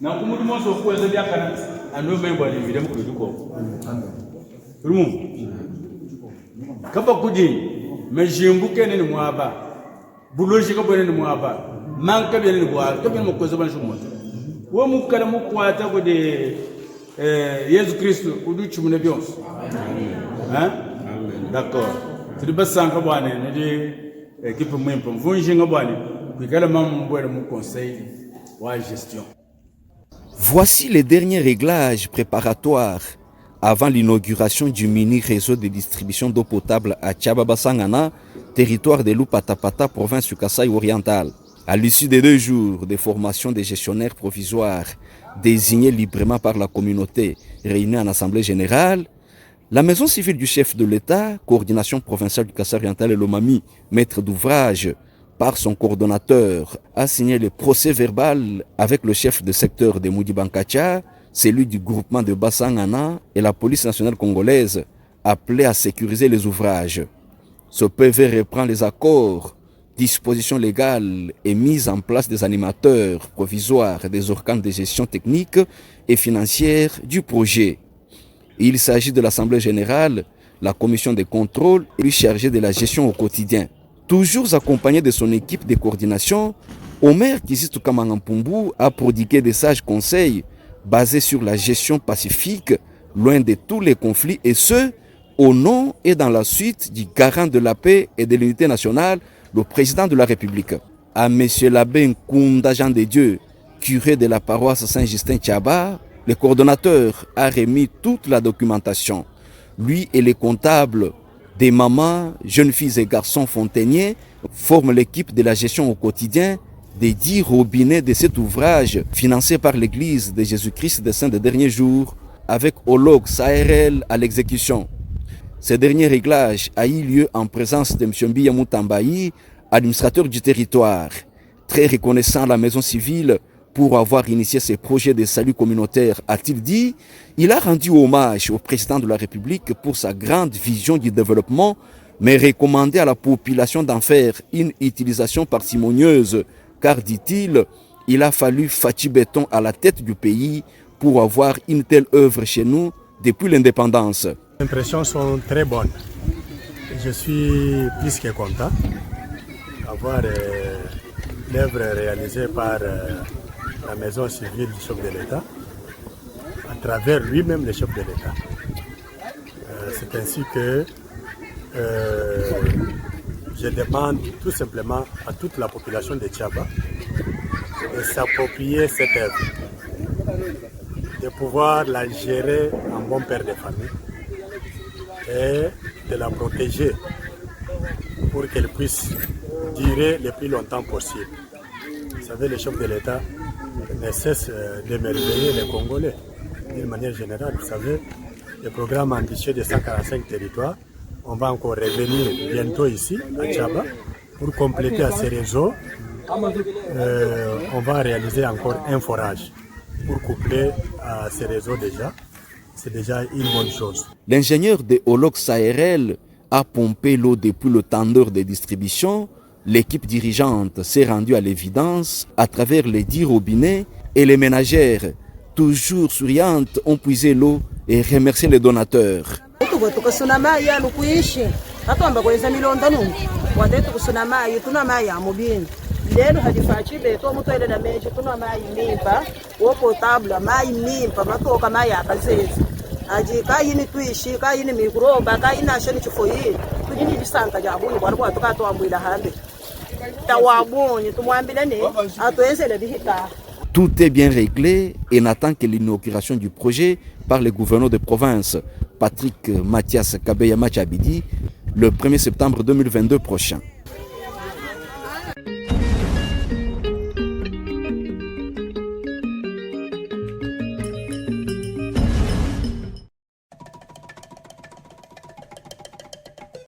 Na kumudu monso ko za dia kana ando mai bali mi dem ko duko. Rumu. Kaba kudi me jimbu kene ni mwaba. Buloji ko bene ni mwaba. Manka bene ni bwa. To bene mo ko zaban shumo. Wo mu kana mu kwata ko de Yesu Kristo udu chumune bions. Hein? D'accord. C'est de bassan ko bwane ne de équipe mo impom. Vunji ngabwane. Ku kala mam bo mo conseil wa gestion. Voici les derniers réglages préparatoires avant l'inauguration du mini-réseau de distribution d'eau potable à Tchababa-Sangana, territoire de Lupatapata, province du Kasaï-Oriental. À l'issue de 2 jours de formation des gestionnaires provisoires désignés librement par la communauté réunie en assemblée générale, la maison civile du chef de l'État, coordination provinciale du Kasaï-Oriental et l'Omami, maître d'ouvrage, par son coordonnateur, a signé le procès verbal avec le chef de secteur de Moudi-Bankacha, celui du groupement de Bassangana et la police nationale congolaise, appelée à sécuriser les ouvrages. Ce PV reprend les accords, dispositions légales et mise en place des animateurs provisoires des organes de gestion technique et financière du projet. Il s'agit de l'Assemblée générale, la commission de contrôle et lui chargée de la gestion au quotidien. Toujours accompagné de son équipe de coordination, Omer Kizito Kamangampumbu a prodigué des sages conseils basés sur la gestion pacifique, loin de tous les conflits, et ce, au nom et dans la suite du garant de la paix et de l'unité nationale, le président de la République. À M. l'abbé Nkunda Jean de Dieu, curé de la paroisse Saint-Justin Tchaba, le coordonnateur a remis toute la documentation. Lui et les comptables des mamans, jeunes filles et garçons fontainiers forment l'équipe de la gestion au quotidien des 10 robinets de cet ouvrage financé par l'Église de Jésus-Christ des Saints des derniers jours avec Olog Saherel à l'exécution. Ce dernier réglage a eu lieu en présence de M. Mbiyamou Tambayi, administrateur du territoire, très reconnaissant à la maison civile pour avoir initié ce projet de salut communautaire, a-t-il dit. Il a rendu hommage au président de la République pour sa grande vision du développement, mais recommandé à la population d'en faire une utilisation parcimonieuse, car, dit-il, il a fallu Fathi Béton à la tête du pays pour avoir une telle œuvre chez nous depuis l'indépendance. Les impressions sont très bonnes. Je suis plus que content d'avoir l'œuvre réalisée par la maison civile du chef de l'État, à travers lui-même le chef de l'État. C'est ainsi que je demande tout simplement à toute la population de Tchaba de s'approprier cette œuvre, de pouvoir la gérer en bon père de famille et de la protéger pour qu'elle puisse durer le plus longtemps possible. Vous savez, le chef de l'État ne cesse d'émerveiller les Congolais d'une manière générale. Vous savez, le programme ambitieux de 145 territoires, on va encore revenir bientôt ici, à Tchaba, pour compléter à ces réseaux. On va réaliser encore un forage pour coupler à ces réseaux déjà. C'est déjà une bonne chose. L'ingénieur de Olog Saherel a pompé l'eau depuis le tendeur de distribution. L'équipe dirigeante s'est rendue à l'évidence à travers les 10 robinets et les ménagères, toujours souriantes, ont puisé l'eau et remercié les donateurs. Lelo hadifachi beto mutwele na meje tuna mai mimpa wo potable mai mimpa matoka mai akazezi aji kayini tuishi kayini mikroba kayina sheni chifoyi kujini bisanga jabuni bwana kwa tukato ambwila hambe tawabonye tumwambile ne atoensele bihita. Tout est bien réglé et n'attend que l'inauguration du projet par le gouverneur de province, Patrick Mathias Kabeya Machabidi, le 1er septembre 2022 prochain.